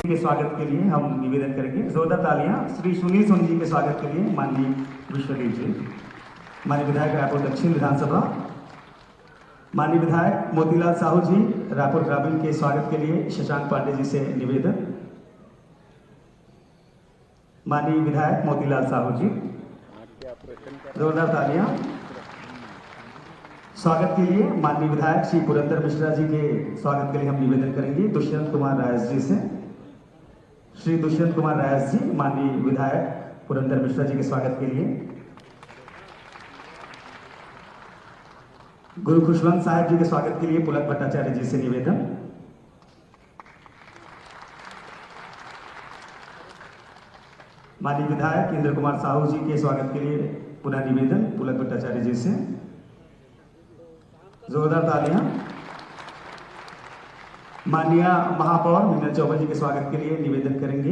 के स्वागत के लिए हम निवेदन करेंगे। जोरदार तालियां श्री सुनील सोनी जी के स्वागत के लिए। माननीय विश्वदेव जी, माननीय विधायक रायपुर दक्षिण विधानसभा, माननीय विधायक मोतीलाल साहू जी रायपुर ग्रामीण के स्वागत के लिए शशांक पांडे जी से निवेदन। माननीय विधायक मोतीलाल साहू जी, जोरदार तालियां। स्वागत के लिए माननीय विधायक श्री पुरंदर मिश्रा जी के स्वागत के लिए हम निवेदन करेंगे दुष्यंत कुमार रायस जी से। श्री दुष्यंत कुमार रायस जी, माननीय विधायक पुरंदर मिश्रा जी के स्वागत के लिए। गुरु खुशवंत साहब जी के स्वागत के लिए पुलक भट्टाचार्य जी से निवेदन। माननीय विधायक इंद्र कुमार साहू जी के स्वागत के लिए पुनः निवेदन पुलक भट्टाचार्य जी से। जोरदार तालियां। माननीय महापौर मीनल चौबे जी के स्वागत के लिए निवेदन करेंगे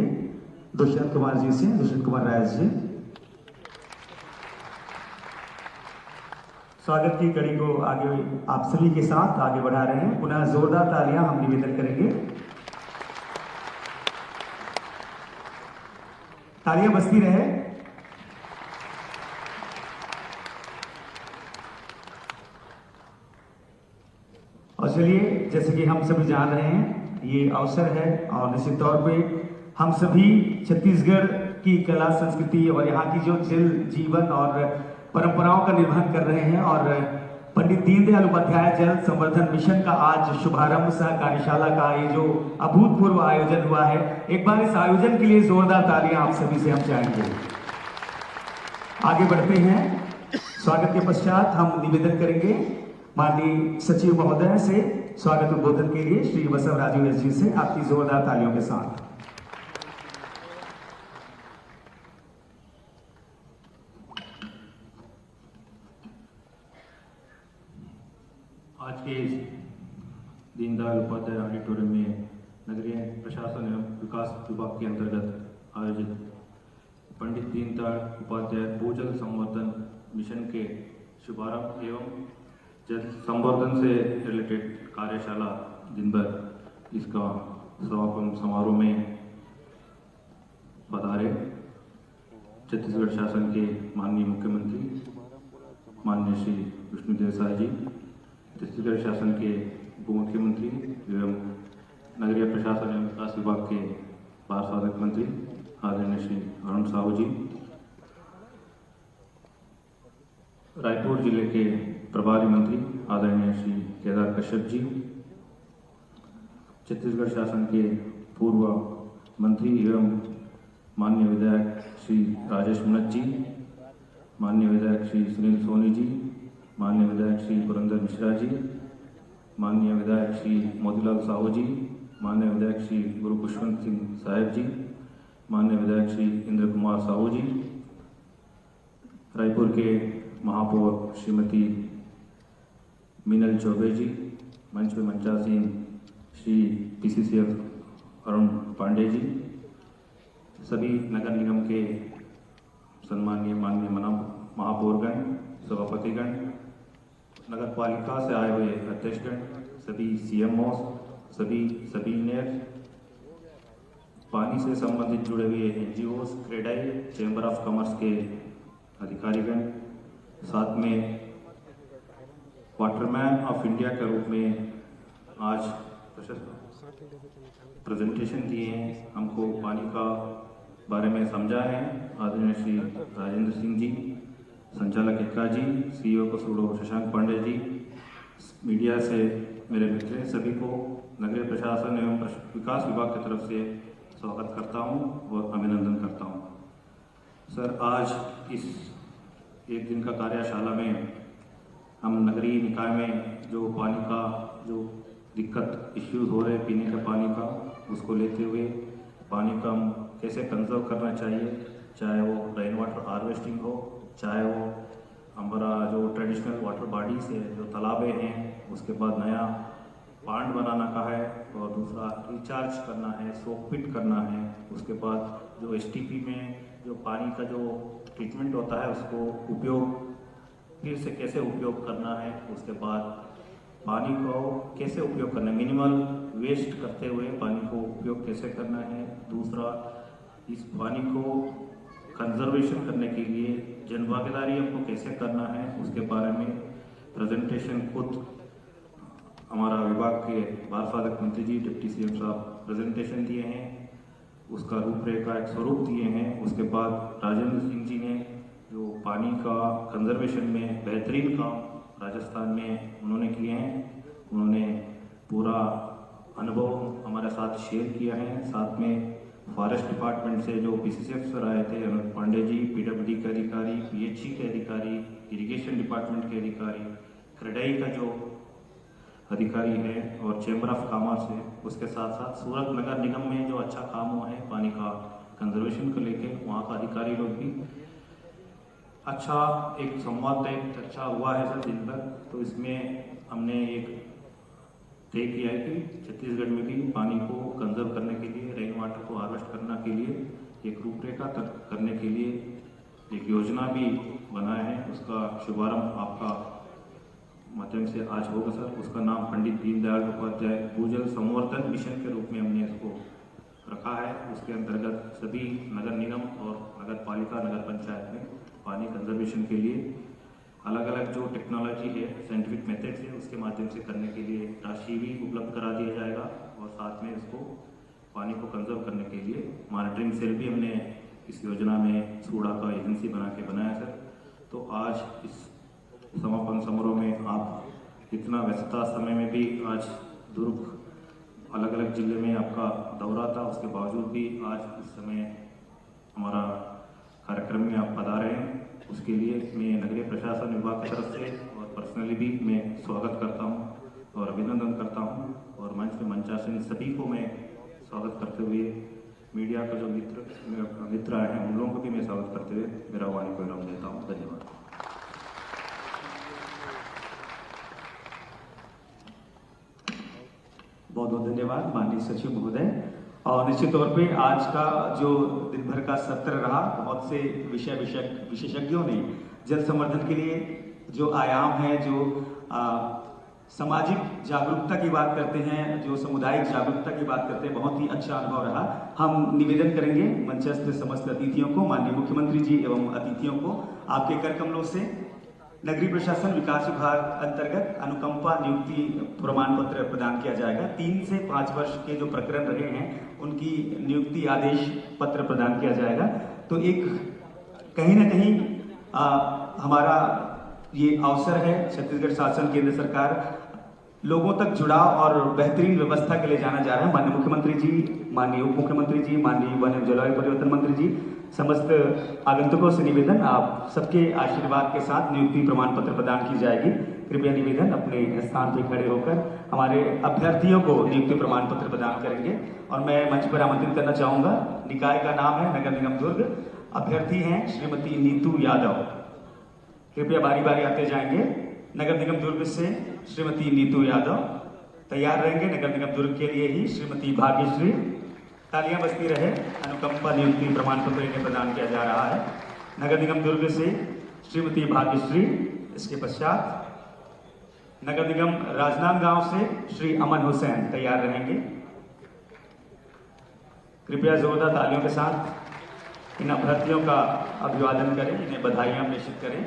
दुष्यंत कुमार जी से, दुष्यंत कुमार रायस जी। स्वागत की कड़ी को आगे आप सभी के साथ आगे बढ़ा रहे हैं। पुनः जोरदार तालियां हम निवेदन करेंगे। तालियां बजती रहे। और चलिए, जैसे कि हम सभी जान रहे हैं, ये अवसर है और निश्चित तौर पे हम सभी छत्तीसगढ़ की कला संस्कृति और यहाँ की जो जल जीवन और परंपराओं का निर्वहन कर रहे हैं। और पंडित दीनदयाल उपाध्याय जल संवर्धन मिशन का आज शुभारंभ सह कार्यशाला का ये जो अभूतपूर्व आयोजन हुआ है, एक बार इस आयोजन के लिए जोरदार तालियां आप सभी से हम चाहेंगे। आगे बढ़ते हैं। स्वागत के पश्चात हम निवेदन करेंगे माननीय सचिव महोदय से स्वागत उद्बोधन के लिए श्री बसव राजू एस जी से, आपकी जोरदार तालियों के साथ। आज के इस दीनदयाल उपाध्याय ऑडिटोरियम में नगरीय प्रशासन एवं विकास विभाग के अंतर्गत आयोजित पंडित दीनदयाल उपाध्याय भूजल संवर्धन मिशन के शुभारंभ एवं जल संवर्धन से रिलेटेड कार्यशाला दिन भर इसका समापन समारोह में पधारे छत्तीसगढ़ शासन के माननीय मुख्यमंत्री माननीय श्री विष्णुदेव साय जी, छत्तीसगढ़ शासन के उप मुख्यमंत्री एवं नगरीय प्रशासन एवं विकास विभाग के पार्षद मंत्री आदरणीय श्री अरुण साहू जी, रायपुर जिले के प्रभारी मंत्री आदरणीय श्री केदार कश्यप जी, छत्तीसगढ़ शासन के पूर्व मंत्री एवं माननीय विधायक श्री राजेश मुनत जी, माननीय विधायक श्री सुनील सोनी जी, माननीय विधायक श्री पुरंदर मिश्रा जी, माननीय विधायक श्री मोतीलाल साहू जी, माननीय विधायक श्री गुरु खुशवंत सिंह साहब जी, माननीय विधायक श्री इंद्र कुमार साहू जी, रायपुर के महापौर श्रीमती मीनल चौबे जी, मंच पे मंचासीन श्री पीसीसीएफ अरुण पांडे जी, सभी नगर निगम के सम्माननीय माननीय महापौरगण, सभापतिगण, नगर पालिका से आए हुए अध्यक्षगण, सभी सीएमओ, सभी इंजीनियर, पानी से संबंधित जुड़े हुए NGOs, CREDAI, chamber of commerce के अधिकारीगण, साथ में वाटरमैन ऑफ इंडिया के रूप में आज प्रेजेंटेशन दिए हैं, हमको पानी का बारे में समझाए हैं आदरणीय श्री राजेंद्र सिंह जी, संचालक एक्का जी, सीईओ कसुड़ो शशांक पांडे जी, मीडिया से मेरे मित्र सभी को नगरीय प्रशासन एवं विकास विभाग की तरफ से स्वागत करता हूं और अभिनंदन करता हूं। सर, आज इस एक दिन का कार्यशाला में हम नगरीय निकाय में जो पानी का जो दिक्कत इश्यूज हो रहे हैं पीने के पानी का, उसको लेते हुए पानी का हम कैसे कंजर्व करना चाहिए, चाहे वो रेन वाटर हार्वेस्टिंग हो, चाहे वो हमारा जो ट्रेडिशनल वाटर बॉडीज है, जो तालाबें हैं, उसके बाद नया पांड बनाना का है और दूसरा रिचार्ज करना है, सोक पिट करना है, उसके बाद जो एसटीपी में जो पानी का जो ट्रीटमेंट होता है उसको उपयोग फिर से कैसे उपयोग करना है, उसके बाद पानी को कैसे उपयोग करना है, मिनिमल वेस्ट करते हुए पानी को उपयोग कैसे करना है। दूसरा, इस पानी को कंजर्वेशन करने के लिए जनभागीदारी हमको कैसे करना है, उसके बारे में प्रेजेंटेशन खुद हमारा विभाग के बाल मंत्री जी डिप्टी सीएम साहब प्रेजेंटेशन दिए हैं, उसका रूपरेखा एक स्वरूप दिए हैं। उसके बाद राजेंद्र सिंह जी ने जो पानी का कंजर्वेशन में बेहतरीन काम राजस्थान में उन्होंने किए हैं, उन्होंने पूरा अनुभव हमारे साथ शेयर किया है। साथ में फॉरेस्ट डिपार्टमेंट से जो पीसीसी अफसर आए थे, अमित पांडे जी, पीडब्ल्यूडी के अधिकारी, पीएचई के अधिकारी, इरिगेशन डिपार्टमेंट के अधिकारी, क्रेडाई का जो अधिकारी है और चैम्बर ऑफ कॉमर्स है, उसके साथ साथ सूरत नगर निगम में जो अच्छा काम हुआ है पानी का कंजर्वेशन को लेके, वहाँ का अधिकारी लोग भी अच्छा एक संवाद चर्चा हुआ है सर दिन भर। तो इसमें हमने एक तय किया है कि छत्तीसगढ़ में भी पानी को कंजर्व करने के लिए, रेन वाटर को हार्वेस्ट करने के लिए एक रूपरेखा करने के लिए एक योजना भी बनाया है। उसका शुभारंभ आपका माध्यम से आज होगा सर। उसका नाम पंडित दीनदयाल उपाध्याय भूजल संवर्धन मिशन के रूप में हमने इसको रखा है। उसके अंतर्गत सभी नगर निगम और नगर पालिका, नगर पंचायत में पानी कंजर्वेशन के लिए अलग अलग जो टेक्नोलॉजी है, साइंटिफिक मेथड्स है, उसके माध्यम से करने के लिए राशि भी उपलब्ध करा दिया जाएगा और साथ में इसको पानी को कंजर्व करने के लिए मॉनिटरिंग सेल भी हमने इस योजना में सूडा का एजेंसी बना के बनाया सर। तो आज इस समापन समारोह में आप इतना व्यस्तता समय में भी आज दुर्ग अलग अलग जिले में आपका दौरा था, उसके बावजूद भी आज इस समय हमारा कार्यक्रम में आप पधारे हैं, उसके लिए मैं नगरीय प्रशासन विभाग की तरफ से और पर्सनली भी मैं स्वागत करता हूं और अभिनंदन करता हूं। और मंच में मंचासीन सभी को मैं स्वागत करते हुए, मीडिया का जो मित्र आए हैं उन लोगों को भी मैं स्वागत करते हुए मेरा वाणी को विराम देता हूँ। धन्यवाद। बहुत बहुत धन्यवाद माननीय सचिव महोदय। और निश्चित तौर पे आज का जो दिन भर का सत्र रहा, बहुत से विशेषज्ञों ने जल संवर्धन के लिए जो आयाम है, जो सामाजिक जागरूकता की बात करते हैं, जो सामुदायिक जागरूकता की बात करते हैं, बहुत ही अच्छा अनुभव रहा। हम निवेदन करेंगे मंचस्थ समस्त अतिथियों को, माननीय मुख्यमंत्री जी एवं अतिथियों को आपके कर कमलों से नगरीय प्रशासन विकास विभाग अंतर्गत अनुकंपा नियुक्ति प्रमाण पत्र प्रदान किया जाएगा। 3 से 5 वर्ष के जो प्रकरण रहे हैं उनकी नियुक्ति आदेश पत्र प्रदान किया जाएगा। तो एक कहीं ना कहीं हमारा ये अवसर है, छत्तीसगढ़ शासन केंद्र सरकार लोगों तक जुड़ाव और बेहतरीन व्यवस्था के लिए जाना जा रहा है। माननीय मुख्यमंत्री जी, माननीय उप मुख्यमंत्री जी, माननीय वन एवं जलवायु परिवर्तन मंत्री जी, समस्त आगंतुकों से निवेदन, आप सबके आशीर्वाद के साथ नियुक्ति प्रमाण पत्र प्रदान की जाएगी। कृपया निवेदन अपने स्थान पर खड़े होकर हमारे अभ्यर्थियों को नियुक्ति प्रमाण पत्र प्रदान करेंगे। और मैं मंच पर आमंत्रित करना चाहूंगा, निकाय का नाम है नगर निगम दुर्ग, अभ्यर्थी हैं श्रीमती नीतू यादव। कृपया बारी बारी आते जाएंगे। नगर निगम दुर्ग से श्रीमती नीतू यादव तैयार रहेंगे। नगर निगम दुर्ग के लिए ही श्रीमती भाग्यश्री, तालियां बजती रहे। अनुकंपा नियुक्ति प्रमाण पत्र इन्हें प्रदान किया जा रहा है। नगर निगम दुर्ग से श्रीमती भाग्यश्री। इसके पश्चात नगर निगम राजनांदगांव से श्री अमन हुसैन तैयार रहेंगे। कृपया जोरदार तालियों के साथ इन अभ्यर्थियों का अभिवादन करें, इन्हें बधाइयां प्रेषित करें।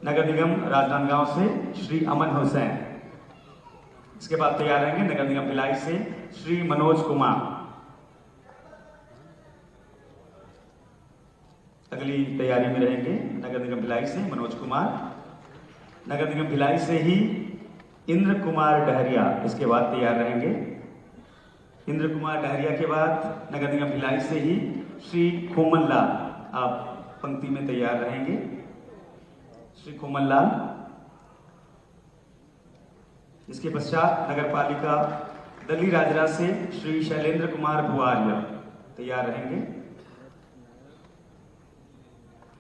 नगर निगम राजनांदगांव से श्री अमन हुसैन। इसके बाद तैयार रहेंगे नगर निगम भिलाई से श्री मनोज कुमार। अगली तैयारी में रहेंगे नगर निगम भिलाई से मनोज कुमार। नगर निगम भिलाई से ही इंद्र कुमार डहरिया इसके बाद तैयार रहेंगे। इंद्र कुमार डहरिया के बाद नगर निगम भिलाई से ही श्री खोमन लाल, आप पंक्ति में तैयार रहेंगे। श्री खोमन लाल। इसके पश्चात नगर पालिका दली राजरा से श्री शैलेंद्र कुमार भुआरिया तैयार रहेंगे।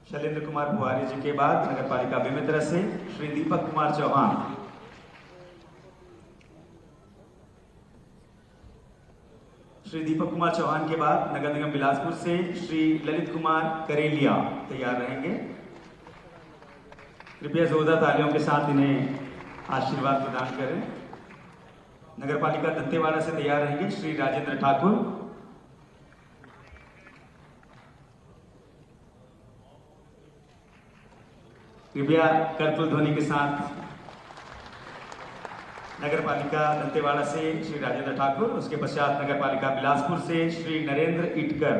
शैलेंद्र कुमार भुआरिया जी के बाद नगर पालिका बेमेतरा से श्री दीपक कुमार चौहान। श्री दीपक कुमार चौहान के बाद नगर निगम बिलासपुर से श्री ललित कुमार करेलिया तैयार रहेंगे। कृपया जोरदार तालियों के साथ इन्हें आशीर्वाद प्रदान करें। नगरपालिका दंतेवाड़ा से तैयार रहेंगे श्री राजेंद्र ठाकुर। कृपया कर्पूर ध्वनि के साथ नगरपालिका दंतेवाड़ा से श्री राजेंद्र ठाकुर, उसके पश्चात नगरपालिका बिलासपुर से श्री नरेंद्र इटकर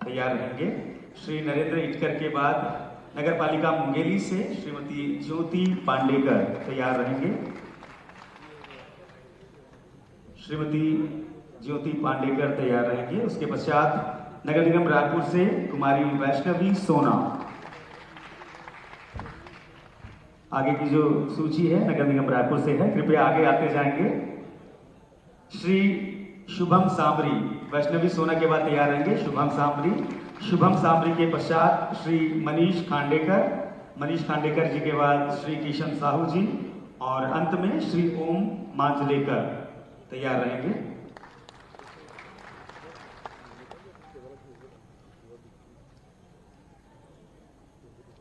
तैयार रहेंगे। श्री नरेंद्र इटकर के बाद नगरपालिका मुंगेली से श्रीमती ज्योति पांडेकर तैयार रहेंगे। श्रीमती ज्योति पांडेकर तैयार रहेंगे। उसके पश्चात नगर निगम रायपुर से कुमारी वैष्णवी सोना। आगे की जो सूची है नगर निगम रायपुर से है, कृपया आगे आते जाएंगे। श्री शुभम सामरी, वैष्णवी सोना के बाद तैयार रहेंगे शुभम सामरी। शुभम सामरी के पश्चात श्री मनीष खांडेकर, मनीष खांडेकर जी के बाद श्री किशन साहू जी और अंत में श्री ओम मांजलेकर तैयार रहेंगे।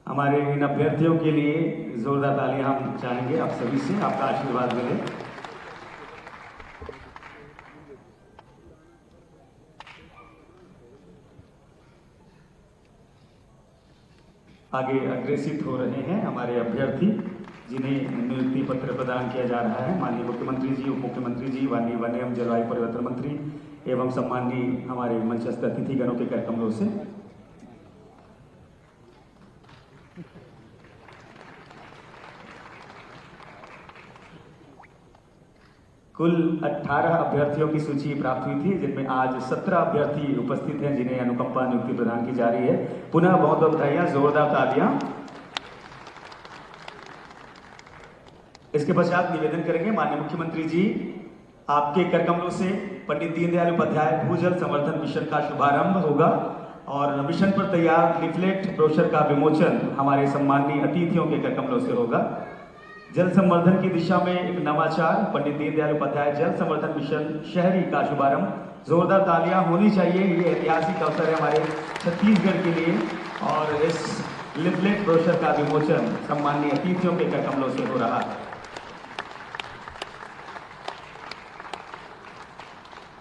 हमारे इन अभ्यर्थियों के लिए जोरदार तालियां हम चाहेंगे आप सभी से, आपका आशीर्वाद मिले। आगे अग्रेसित हो रहे हैं हमारे अभ्यर्थी जिन्हें नियुक्ति पत्र प्रदान किया जा रहा है। माननीय मुख्यमंत्री जी, उप मुख्यमंत्री जी, माननीय वन एवं जलवायु परिवर्तन मंत्री एवं सम्माननीय हमारे मंचस्थ अतिथिगणों के कर कमलों से। कुल 18 अभ्यर्थियों की सूची प्राप्त हुई थी, जिनमें आज 17 अभ्यर्थी उपस्थित हैं जिन्हें अनुकंपा नियुक्ति प्रदान की जा रही है। पुनः बहुत बहुत बधाइयां, जोरदार तालियां। इसके पश्चात निवेदन करेंगे माननीय मुख्यमंत्री जी, आपके कर कमलों से पंडित दीनदयाल उपाध्याय भूजल संवर्धन मिशन का शुभारंभ होगा और मिशन पर तैयार लिफलेट ब्रोशर का विमोचन हमारे सम्माननीय अतिथियों के कर कमलों से होगा। जल संवर्धन की दिशा में एक नवाचार, पंडित दीनदयाल उपाध्याय जल संवर्धन मिशन शहरी का शुभारंभ। जोरदार तालियां होनी चाहिए, ये ऐतिहासिक अवसर है हमारे छत्तीसगढ़ के लिए और इस लिफलेट ब्रोशर का विमोचन सम्माननीय अतिथियों के कर कमलों से हो रहा है।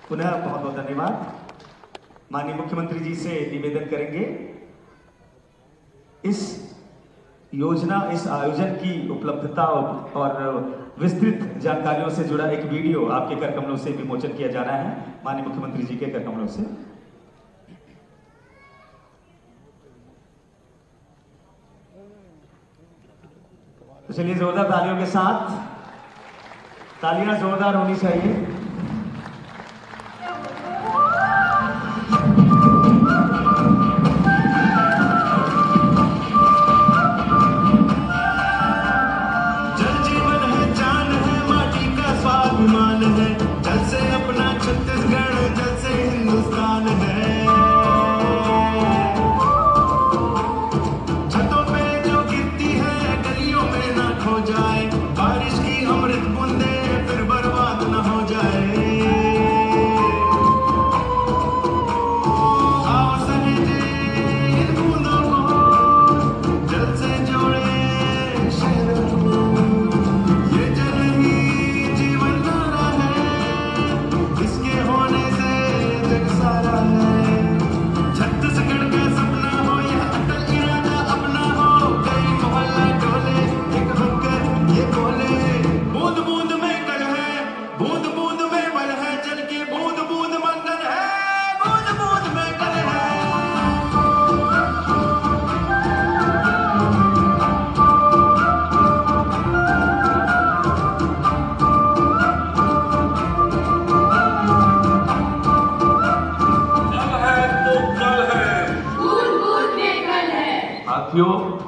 पुनः बहुत बहुत धन्यवाद। माननीय मुख्यमंत्री जी से निवेदन करेंगे इस योजना, इस आयोजन की उपलब्धता और विस्तृत जानकारियों से जुड़ा एक वीडियो आपके कर कमलों से विमोचन किया जा रहा है माननीय मुख्यमंत्री जी के कर कमलों से। तो चलिए जोरदार तालियों के साथ, तालियां जोरदार होनी चाहिए।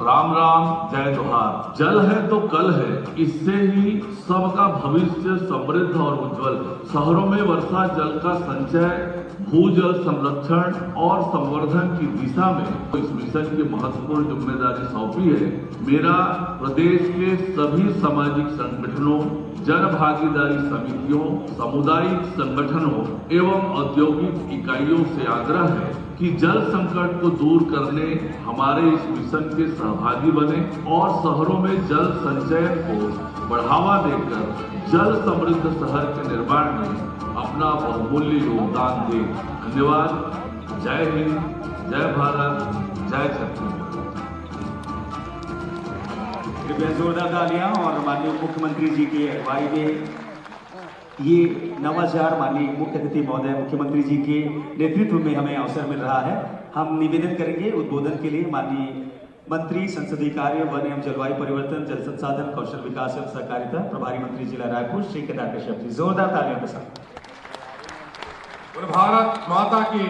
राम राम, जय जोहार। जल है तो कल है, इससे ही सबका भविष्य समृद्ध और उज्जवल है। शहरों में वर्षा जल का संचय, भूजल संरक्षण और संवर्धन की दिशा में इस मिशन की महत्वपूर्ण जिम्मेदारी सौंपी है। मेरा प्रदेश के सभी सामाजिक संगठनों, जन भागीदारी समितियों, सामुदायिक संगठनों एवं औद्योगिक इकाइयों से आग्रह है कि जल संकट को दूर करने हमारे इस मिशन के सहभागी बने और शहरों में जल संचयन को बढ़ावा देकर जल समृद्ध शहर के निर्माण में अपना बहुमूल्य योगदान दें। धन्यवाद। जय हिंद, जय भारत, जय छत्तीसगढ़। कृपया जोरदार तालियां। और माननीय मुख्यमंत्री जी की अगुवाई में ये नवाचार माननीय मुख्य अतिथि महोदय मुख्यमंत्री जी के नेतृत्व में हमें अवसर मिल रहा है। हम निवेदन करेंगे उद्बोधन के लिए माननीय मंत्री संसदीय कार्य, वन एवं जलवायु परिवर्तन, जल संसाधन, कौशल विकास एवं सहकारिता प्रभारी मंत्री जिला रायपुर श्री केदार कश्यप जी। जोरदार तालियों के साथ। भारत माता की,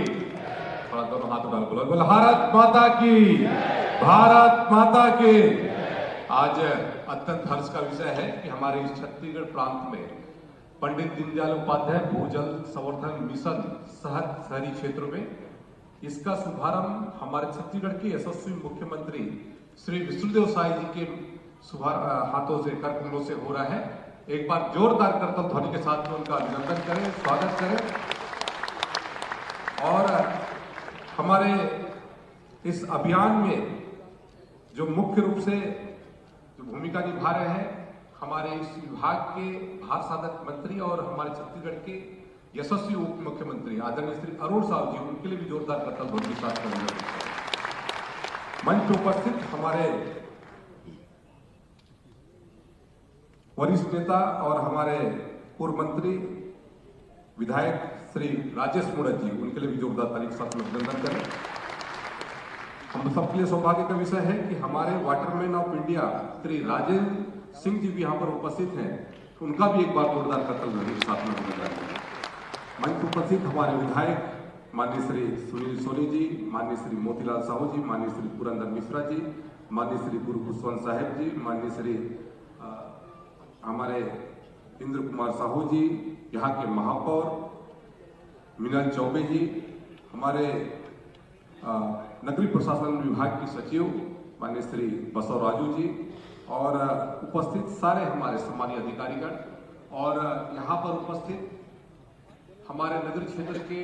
दोनों हाथ उठा बोलो, भारत माता की, भारत माता की। आज अत्यंत हर्ष का विषय है कि हमारे इस छत्तीसगढ़ प्रांत में पंडित दीनदयाल उपाध्याय भूजल संवर्धन मिशन शहरी क्षेत्रों में इसका शुभारंभ हमारे छत्तीसगढ़ के यशस्वी मुख्यमंत्री श्री विष्णुदेव साय जी के हाथों से, कर कमलों से हो रहा है। एक बार जोरदार करतल ध्वनि के साथ में उनका अभिनंदन करें, स्वागत करें। और हमारे इस अभियान में जो मुख्य रूप से जो भूमिका निभा रहे हैं हमारे इस विभाग के भार साधक मंत्री और हमारे छत्तीसगढ़ के यशस्वी उप मुख्यमंत्री आदरणीय श्री अरुण साहु जी, उनके लिए भी जोरदार करतल ध्वनि के साथ करेंगे। मंच पर उपस्थित हमारे वरिष्ठ नेता और हमारे पूर्व मंत्री विधायक श्री राजेश मुड़त जी, उनके लिए भी जोरदार ताली के साथ अभिनंदन करें। हम सबके लिए सौभाग्य का विषय है कि हमारे waterman of India Shri Rajendra Singh ji भी यहाँ पर उपस्थित हैं, उनका भी एक बार जोरदार करतल ध्वनि के साथ में अभिनंदन करें। मंच उपस्थित हमारे विधायक माननीय श्री सुनील सोनी जी, माननीय श्री मोतीलाल साहू जी, माननीय श्री पुरंदर मिश्रा जी, माननीय श्री गुरु कुशवंत साहेब जी, माननीय श्री हमारे इंद्र कुमार साहू जी, यहाँ के महापौर मीनल चौबे जी, हमारे नगरीय प्रशासन विभाग की सचिव माननीय श्री बसव राजू जी और उपस्थित सारे हमारे सम्मानीय अधिकारीगण और यहाँ पर उपस्थित हमारे नगर क्षेत्र के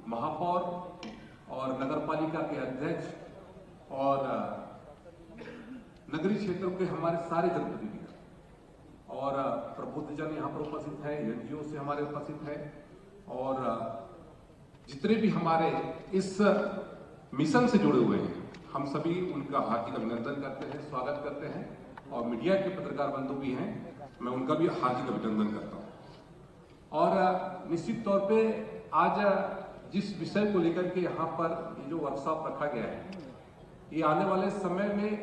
महापौर और नगर पालिका के अध्यक्ष और नगरीय क्षेत्रों के हमारे सारे जनप्रतिनिधि और प्रबुद्धजन यहाँ पर उपस्थित है, एनजीओ से हमारे उपस्थित है और जितने भी हमारे इस मिशन से जुड़े हुए हैं हम सभी उनका हार्दिक अभिनंदन करते हैं, स्वागत करते हैं। और मीडिया के पत्रकार बंधु भी हैं, मैं उनका भी हार्दिक अभिनंदन करता हूँ। और निश्चित तौर पे आज जिस विषय को लेकर के यहाँ पर ये जो वर्कशॉप रखा गया है, ये आने वाले समय में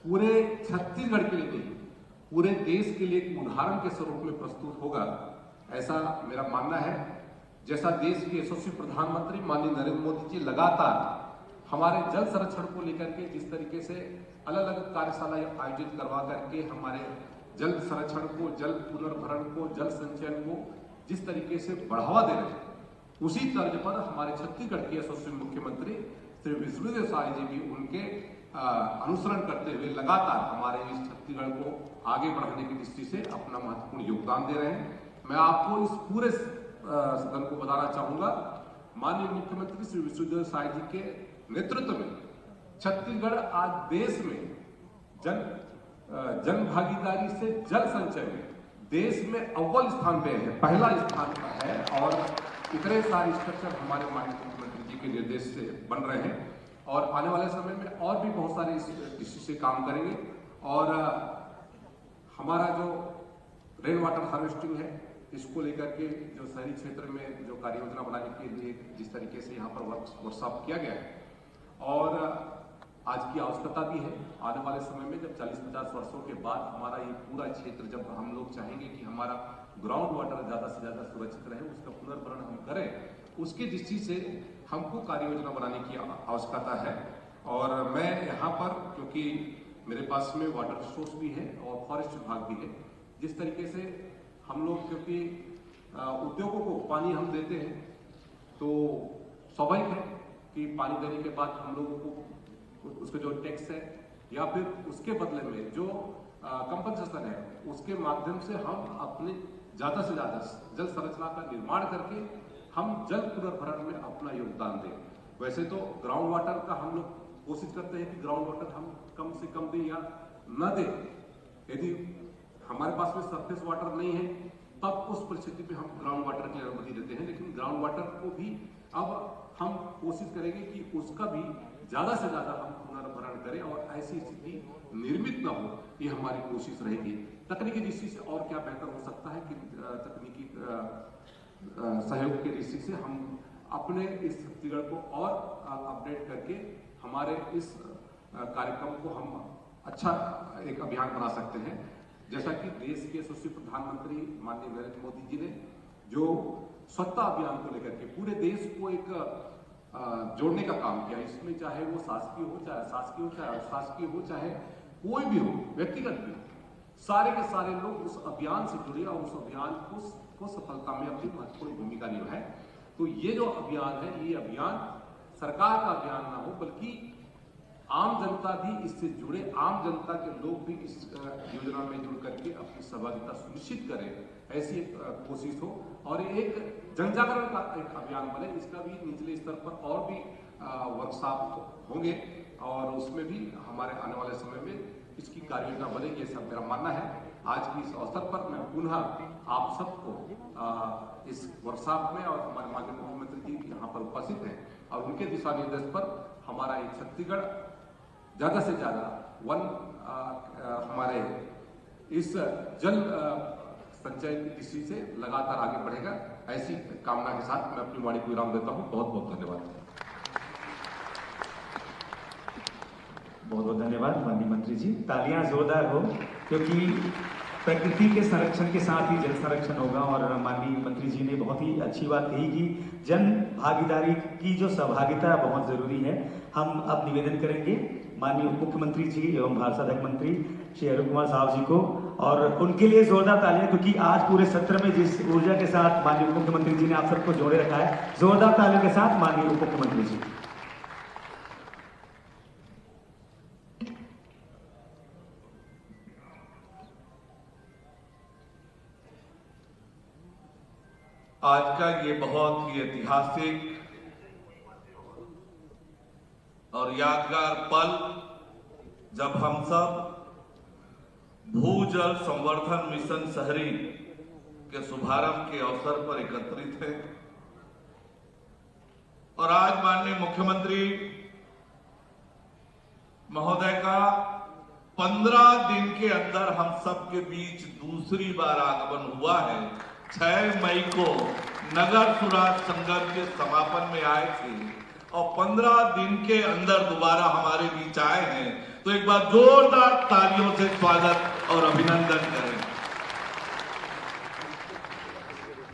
पूरे छत्तीसगढ़ के लिए नहीं, पूरे देश के लिए एक उदाहरण के स्वरूप में प्रस्तुत होगा, ऐसा मेरा मानना है। जैसा देश के यशस्वी प्रधानमंत्री माननीय नरेंद्र मोदी जी लगातार हमारे जल संरक्षण को लेकर के जिस तरीके से अलग अलग कार्यशाला आयोजित करवा करके हमारे जल संरक्षण को, जल पुनर्भरण को, जल संचयन को जिस तरीके से बढ़ावा दे रहे हैं, उसी तर्ज पर हमारे छत्तीसगढ़ के यशस्वी मुख्यमंत्री श्री विष्णुदेव साय जी भी उनके अनुसरण करते हुए लगातार हमारे इस छत्तीसगढ़ को आगे बढ़ाने की दृष्टि से अपना महत्वपूर्ण योगदान दे रहे हैं। मैं आपको इस पूरे सदन को बताना चाहूंगा, माननीय मुख्यमंत्री श्री विष्णुदेव साय जी के नेतृत्व में छत्तीसगढ़ आज देश में जन भागीदारी से जल संचय में देश में अव्वल स्थान पे है, पहला स्थान पर है। और इतने सारे स्ट्रक्चर हमारे माननीय मुख्यमंत्री जी के निर्देश से बन रहे हैं और आने वाले समय में और भी बहुत सारे इसी से काम करेंगे। और हमारा जो रेन वाटर हार्वेस्टिंग है, इसको लेकर के जो शहरी क्षेत्र में जो कार्य योजना बनाने के लिए जिस तरीके से यहाँ पर वर्कशॉप किया गया है और आज की आवश्यकता भी है, आने वाले समय में जब 40-50 वर्षों के बाद हमारा ये पूरा क्षेत्र, जब हम लोग चाहेंगे कि हमारा ग्राउंड वाटर ज़्यादा से ज़्यादा सुरक्षित रहे, उसका पुनर्भरण हम करें, उसकी दृष्टि से हमको कार्य योजना बनाने की आवश्यकता है। और मैं यहाँ पर, क्योंकि मेरे पास में वाटर रिसोर्स भी है और फॉरेस्ट विभाग भी है, जिस तरीके से हम लोग, क्योंकि उद्योगों को पानी हम देते हैं तो स्वाभाविक है कि पानी देने के बाद हम लोगों को उसका जो टैक्स है या फिर उसके बदले में जो कंपनसेशन है, उसके माध्यम से हम अपने ज़्यादा से ज़्यादा जल संरचना का निर्माण करके हम जल पुनर्भरण में अपना योगदान दें। वैसे तो ग्राउंड वाटर का हम लोग कोशिश करते हैं कि ग्राउंड वाटर हम कम से कम दें या न दें। यदि हमारे पास में सरफेस वाटर नहीं है तब उस परिस्थिति पे हम ग्राउंड वाटर की अनुमति देते हैं, लेकिन ग्राउंड वाटर को भी अब हम कोशिश करेंगे कि उसका भी ज्यादा से ज्यादा हम पुनर्भरण करें और ऐसी स्थिति निर्मित न हो, ये हमारी कोशिश रहेगी। तकनीकी दृष्टि से और क्या बेहतर हो सकता है कि तकनीकी सहयोग की दृष्टि से हम अपने इस छत्तीसगढ़ को और अपडेट करके हमारे इस कार्यक्रम को हम अच्छा एक अभियान बना सकते हैं। जैसा कि देश के यशस्वी प्रधानमंत्री माननीय नरेंद्र मोदी जी ने जो स्वच्छता अभियान को लेकर के पूरे देश को एक जोड़ने का काम किया, इसमें चाहे वो शासकीय हो चाहे अशासकीय हो चाहे अशासकीय हो चाहे कोई भी हो, व्यक्तिगत भी हो, सारे के सारे लोग उस अभियान से जुड़े और उस अभियान को सफलता में अपनी महत्वपूर्ण भूमिका निभाए। तो ये जो अभियान है, ये अभियान सरकार का अभियान ना हो बल्कि आम जनता भी इससे जुड़े, आम जनता के लोग भी इस योजना में जुड़ करके अपनी सहभागिता सुनिश्चित करें, ऐसी एक कोशिश हो और एक जनजागरण का एक अभियान बने। इसका भी निचले स्तर पर और भी वर्कशॉप होंगे और उसमें भी हमारे आने वाले समय में इसकी कार्ययोजना बनेगी, ऐसा मेरा मानना है। आज की इस अवसर पर मैं पुनः आप सबको इस वर्कशॉप में और हमारे माननीय मुख्यमंत्री जी यहाँ पर उपस्थित हैं और उनके दिशा निर्देश पर हमारा एक छत्तीसगढ़ ज्यादा से ज्यादा हमारे इस जल संचय की दृष्टि से लगातार आगे बढ़ेगा, ऐसी कामना के साथ मैं अपनी वाणी को विराम देता हूं। बहुत बहुत धन्यवाद। बहुत बहुत धन्यवाद माननीय मंत्री जी। तालियां जोरदार हो, क्योंकि प्रकृति के संरक्षण के साथ ही जल संरक्षण होगा। और माननीय मंत्री जी ने बहुत ही अच्छी बात कही कि जन भागीदारी की जो सहभागिता है बहुत जरूरी है। हम अब निवेदन करेंगे माननीय उप मुख्यमंत्री जी एवं भाषाध्यक्ष मंत्री श्री अरुण कुमार साहब जी को, और उनके लिए जोरदार तालियां, क्योंकि आज पूरे सत्र में जिस ऊर्जा के साथ माननीय उप मुख्यमंत्री जी ने आप सबको जोड़े रखा है, जोरदार तालियों के साथ माननीय उप मुख्यमंत्री जी। आज का ये बहुत ही ऐतिहासिक और यादगार पल, जब हम सब भूजल संवर्धन मिशन शहरी के शुभारंभ के अवसर पर एकत्रित हैं और आज माननीय मुख्यमंत्री महोदय का 15 दिन के अंदर हम सब के बीच दूसरी बार आगमन हुआ है। 6 मई को नगर सुराज संगम के समापन में आए थे और 15 दिन के अंदर दोबारा हमारे बीच आए हैं, तो एक बार जोरदार तालियों से स्वागत और अभिनंदन करें।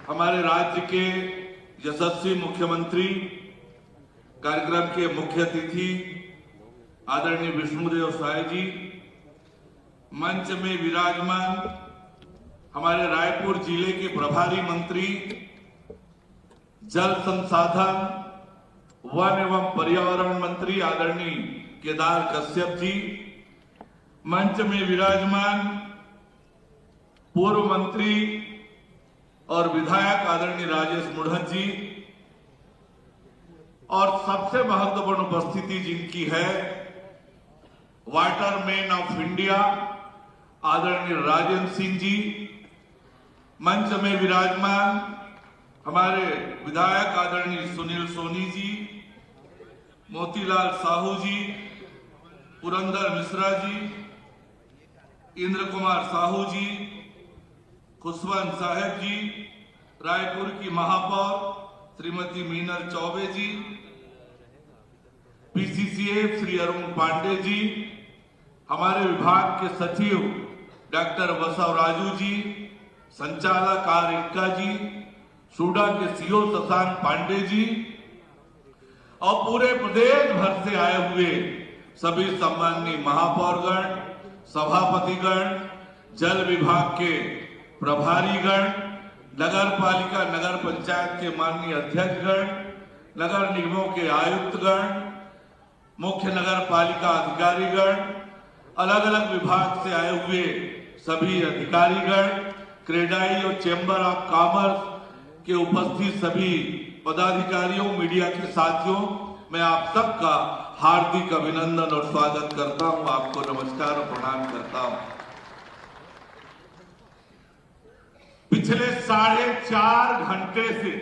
हमारे राज्य के यशस्वी मुख्यमंत्री, कार्यक्रम के मुख्य अतिथि आदरणीय विष्णुदेव साय जी, मंच में विराजमान हमारे रायपुर जिले के प्रभारी मंत्री जल संसाधन, वन एवं पर्यावरण मंत्री आदरणीय केदार कश्यप जी, मंच में विराजमान पूर्व मंत्री और विधायक आदरणीय राजेश मुढ़त जी, और सबसे महत्वपूर्ण उपस्थिति जिनकी है वाटर मैन ऑफ इंडिया आदरणीय राजेंद्र सिंह जी, मंच में विराजमान हमारे विधायक आदरणीय सुनील सोनी जी, मोतीलाल साहू जी, पुरंदर मिश्रा जी, इंद्र कुमार साहू जी, खुशवंत साहब जी, रायपुर की महापौर श्रीमती मीनल चौबे जी, पीसीसीएफ श्री अरुण पांडे जी, हमारे विभाग के सचिव डॉक्टर बसव राजू जी, संचालक आर इक्का जी, सूडा के सीओ शशांक पांडे जी और पूरे प्रदेश भर से आए हुए सभी सम्माननीय महापौरगण, सभापतिगण, जल विभाग के प्रभारीगण, नगर पालिका नगर पंचायत के माननीय अध्यक्षगण, नगर निगमों के आयुक्तगण, मुख्य नगर पालिका अधिकारीगण, अलग अलग विभाग से आए हुए सभी अधिकारीगण, क्रेडाई और चैम्बर ऑफ कॉमर्स के उपस्थित सभी पदाधिकारियों, मीडिया के साथियों, मैं आप सबका हार्दिक अभिनंदन और स्वागत करता हूं, आपको नमस्कार और प्रणाम करता हूं। पिछले 4.5 घंटे से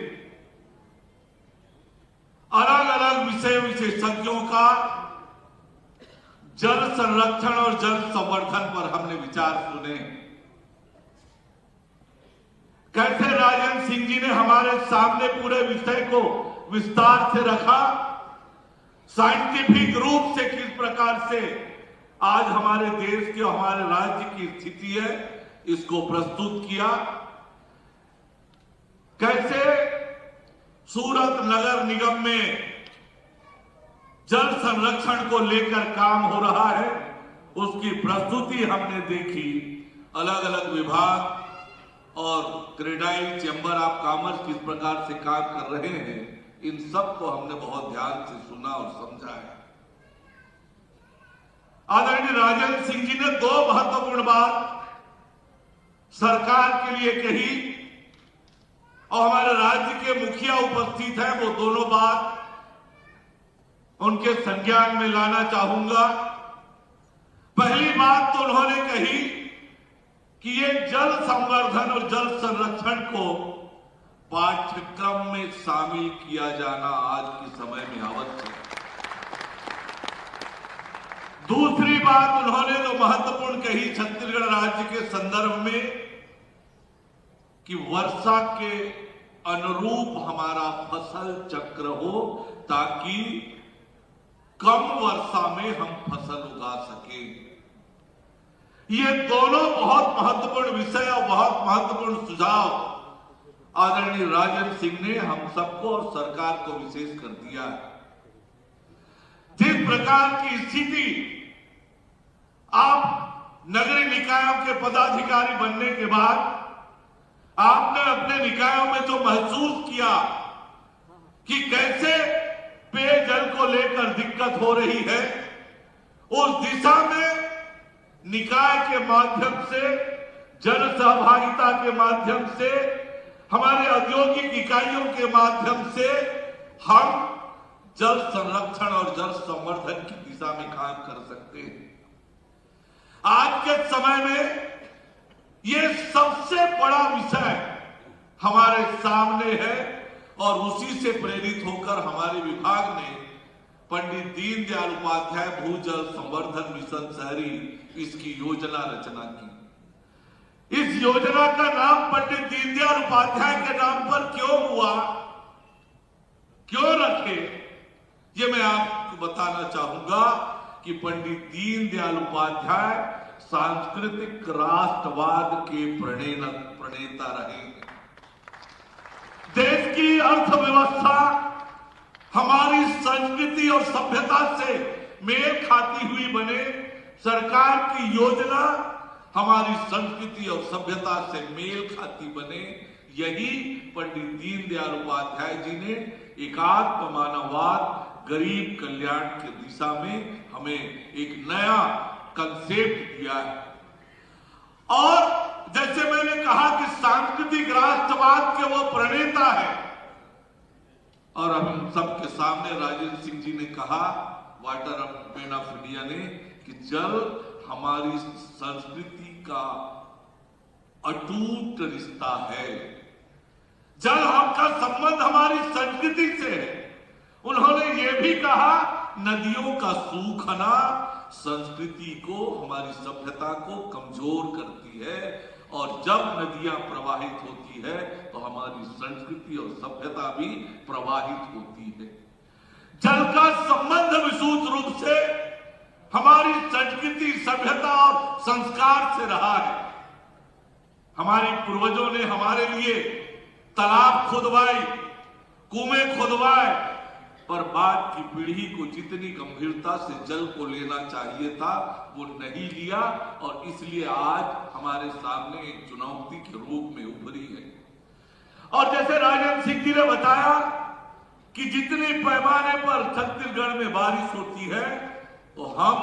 अलग अलग विषय विशेषज्ञों का जल संरक्षण और जल संवर्धन पर हमने विचार सुने। कैसे राजेंद्र सिंह जी ने हमारे सामने पूरे विषय को विस्तार से रखा, साइंटिफिक रूप से किस प्रकार से आज हमारे देश की, हमारे राज्य की स्थिति है, इसको प्रस्तुत किया। कैसे सूरत नगर निगम में जल संरक्षण को लेकर काम हो रहा है, उसकी प्रस्तुति हमने देखी। अलग अलग विभाग और क्रेडाई चैम्बर ऑफ कॉमर्स किस प्रकार से काम कर रहे हैं, इन सब को हमने बहुत ध्यान से सुना और समझा है। आदरणीय राजेंद्र सिंह जी ने 2 महत्वपूर्ण बात सरकार के लिए कही और हमारे राज्य के मुखिया उपस्थित हैं, वो दोनों बात उनके संज्ञान में लाना चाहूंगा। पहली बात तो उन्होंने कही कि ये जल संवर्धन और जल संरक्षण को पाठ्यक्रम में शामिल किया जाना आज के समय में आवश्यक है। दूसरी बात उन्होंने जो महत्वपूर्ण कही छत्तीसगढ़ राज्य के संदर्भ में कि वर्षा के अनुरूप हमारा फसल चक्र हो, ताकि कम वर्षा में हम फसल उगा सकें। ये दोनों बहुत महत्वपूर्ण विषय और बहुत महत्वपूर्ण सुझाव आदरणीय राजेंद्र सिंह ने हम सबको और सरकार को विशेष कर दिया। जिस प्रकार की स्थिति आप नगरीय निकायों के पदाधिकारी बनने के बाद आपने अपने निकायों में जो महसूस किया कि कैसे पेयजल को लेकर दिक्कत हो रही है, उस दिशा में निकाय के माध्यम से, जन सहभागिता के माध्यम से, हमारे औद्योगिक इकाइयों के माध्यम से हम जल संरक्षण और जल संवर्धन की दिशा में काम कर सकते हैं। आज के समय में ये सबसे बड़ा विषय हमारे सामने है और उसी से प्रेरित होकर हमारे विभाग ने पंडित दीनदयाल उपाध्याय भूजल संवर्धन मिशन शहरी, इसकी योजना रचना की। इस योजना का नाम पंडित दीनदयाल उपाध्याय के नाम पर क्यों हुआ, क्यों रखे, ये मैं आपको बताना चाहूंगा कि पंडित दीनदयाल उपाध्याय सांस्कृतिक राष्ट्रवाद के प्रणेता रहे। देश की अर्थव्यवस्था हमारी संस्कृति और सभ्यता से मेल खाती हुई बने, सरकार की योजना हमारी संस्कृति और सभ्यता से मेल खाती बने, यही पंडित दीनदयाल उपाध्याय जी ने एकात्म मानववाद, गरीब कल्याण की दिशा में हमें एक नया कंसेप्ट दिया है। और जैसे मैंने कहा कि सांस्कृतिक राष्ट्रवाद के वो प्रणेता है, और हम सबके सामने राजेंद्र सिंह जी ने कहा, वाटरमैन ऑफ इंडिया ने, कि जल हमारी संस्कृति का अटूट रिश्ता है। जल का संबंध हमारी संस्कृति से है। उन्होंने ये भी कहा, नदियों का सूखना संस्कृति को, हमारी सभ्यता को कमजोर करती है, और जब नदियां प्रवाहित होती है तो हमारी संस्कृति और सभ्यता भी प्रवाहित होती है। जल का संबंध विशुद्ध रूप से हमारी संस्कृति, सभ्यता और संस्कार से रहा है। हमारे पूर्वजों ने हमारे लिए तालाब खुदवाए, कुएं खुदवाए, पर बाद की पीढ़ी को जितनी गंभीरता से जल को लेना चाहिए था वो नहीं लिया, और इसलिए आज हमारे सामने एक चुनौती के रूप में उभरी है। और जैसे राजेंद्र सिंह जी ने बताया कि जितने पैमाने पर छत्तीसगढ़ में बारिश होती है, तो हम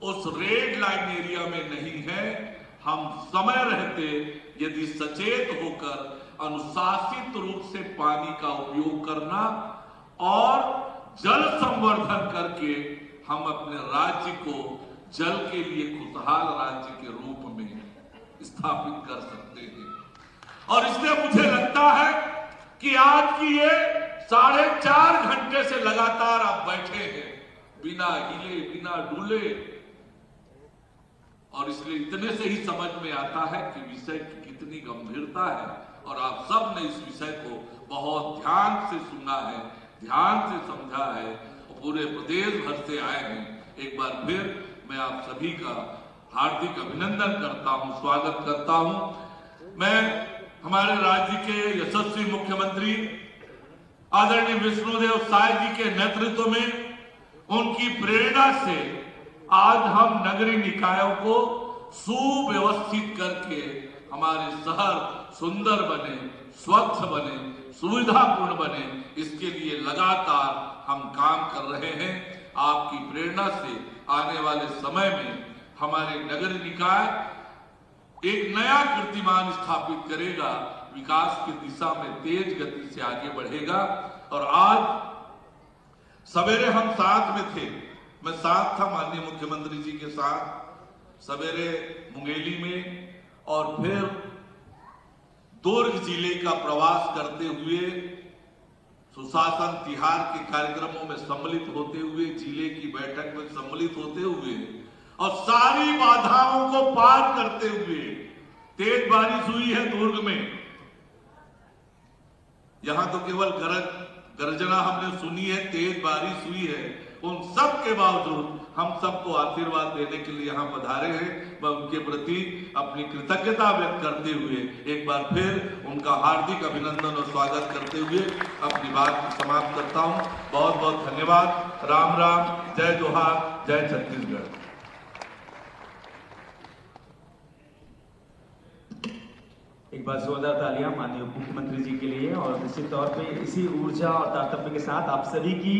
उस रेड लाइन एरिया में नहीं है। हम समय रहते यदि सचेत होकर अनुशासित रूप से पानी का उपयोग करना और जल संवर्धन करके हम अपने राज्य को जल के लिए खुशहाल राज्य के रूप में स्थापित कर सकते हैं। और इसलिए मुझे लगता है कि आज की ये 4.5 घंटे से लगातार आप बैठे हैं बिना हिले बिना डुले, और इसलिए इतने से ही समझ में आता है कि विषय की कितनी गंभीरता है। और आप सब ने इस विषय को बहुत ध्यान से सुना है, ध्यान से समझा है और पूरे प्रदेश भर से आए हैं। एक बार फिर मैं आप सभी का हार्दिक अभिनंदन करता हूं, स्वागत करता हूं। मैं हमारे राज्य के यशस्वी मुख्यमंत्री आदरणीय विष्णुदेव साय जी के नेतृत्व में, उनकी प्रेरणा से आज हम नगरीय निकायों को सुव्यवस्थित करके हमारे शहर सुंदर बने, स्वच्छ बने, सुविधापूर्ण बने, इसके लिए लगातार हम काम कर रहे हैं। आपकी प्रेरणा से आने वाले समय में हमारे नगर निकाय एक नया कीर्तिमान स्थापित करेगा, विकास की दिशा में तेज गति से आगे बढ़ेगा। और आज सवेरे हम साथ में थे, मैं साथ था माननीय मुख्यमंत्री जी के साथ सवेरे मुंगेली में, और फिर दुर्ग जिले का प्रवास करते हुए सुशासन तिहार के कार्यक्रमों में सम्मिलित होते हुए, जिले की बैठक में सम्मिलित होते हुए और सारी बाधाओं को पार करते हुए तेज बारिश हुई है दुर्ग में। यहां तो केवल गर्जना हमने सुनी है, तेज बारिश हुई है। उन सब के बावजूद हम सबको आशीर्वाद देने के लिए यहां पधारे हैं। मैं उनके प्रति अपनी कृतज्ञता व्यक्त करते हुए एक बार फिर उनका हार्दिक अभिनंदन और स्वागत करते हुए अपनी बात को समाप्त करता हूं। बहुत बहुत धन्यवाद। राम राम, जय जोहार, जय छत्तीसगढ़। एक बार जोरदार तालियां माननीय उप मुख्यमंत्री जी के लिए। और निश्चित तौर पे इसी ऊर्जा और ताकत के साथ आप सभी की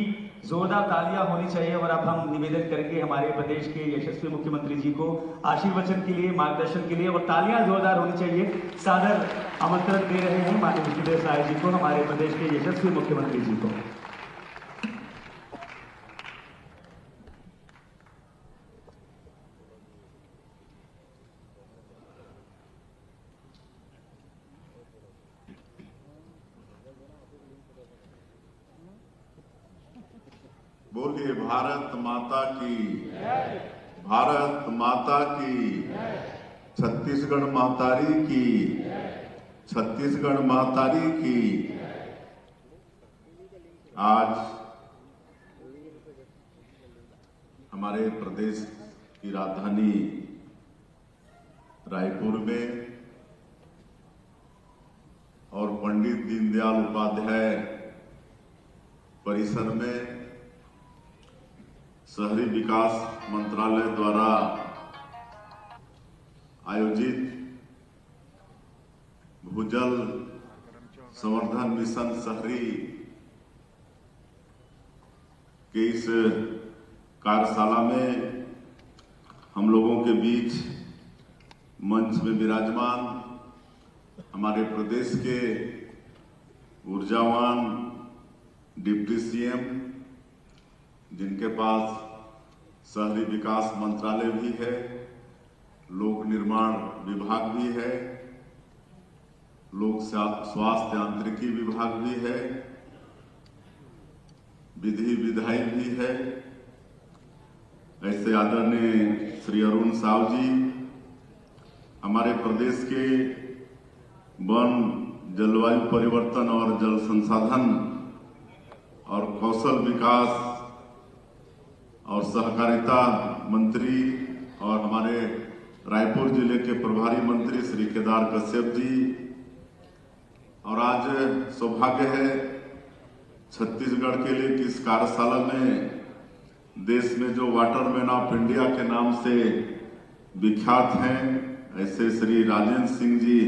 जोरदार तालियां होनी चाहिए। और अब हम निवेदन करेंगे हमारे प्रदेश के यशस्वी मुख्यमंत्री जी को आशीर्वचन के लिए, मार्गदर्शन के लिए, और तालियां जोरदार होनी चाहिए। सादर आमंत्रण दे रहे हैं माननीय विष्णुदेव साय जी को, हमारे प्रदेश के यशस्वी मुख्यमंत्री जी को। बोलिए भारत माता की, भारत माता की, छत्तीसगढ़ महतारी की, छत्तीसगढ़ महतारी की। आज हमारे प्रदेश की राजधानी रायपुर में और पंडित दीनदयाल उपाध्याय परिसर में शहरी विकास मंत्रालय द्वारा आयोजित भूजल संवर्धन मिशन शहरी के इस कार्यशाला में हम लोगों के बीच मंच में विराजमान हमारे प्रदेश के ऊर्जावान डिप्टी सीएम, जिनके पास शहरी विकास मंत्रालय भी है, लोक निर्माण विभाग भी है, लोक स्वास्थ्य यांत्रिकी विभाग भी है, विधि विधायी भी है। ऐसे आदरणीय श्री अरुण साव जी हमारे प्रदेश के वन, जलवायु परिवर्तन और जल संसाधन और कौशल विकास और सहकारिता मंत्री, और हमारे रायपुर जिले के प्रभारी मंत्री श्री केदार कश्यप जी। और आज सौभाग्य है छत्तीसगढ़ के लिए कि इस कार्यशाला में देश में जो वाटरमैन ऑफ इंडिया के नाम से विख्यात हैं, ऐसे श्री राजेंद्र सिंह जी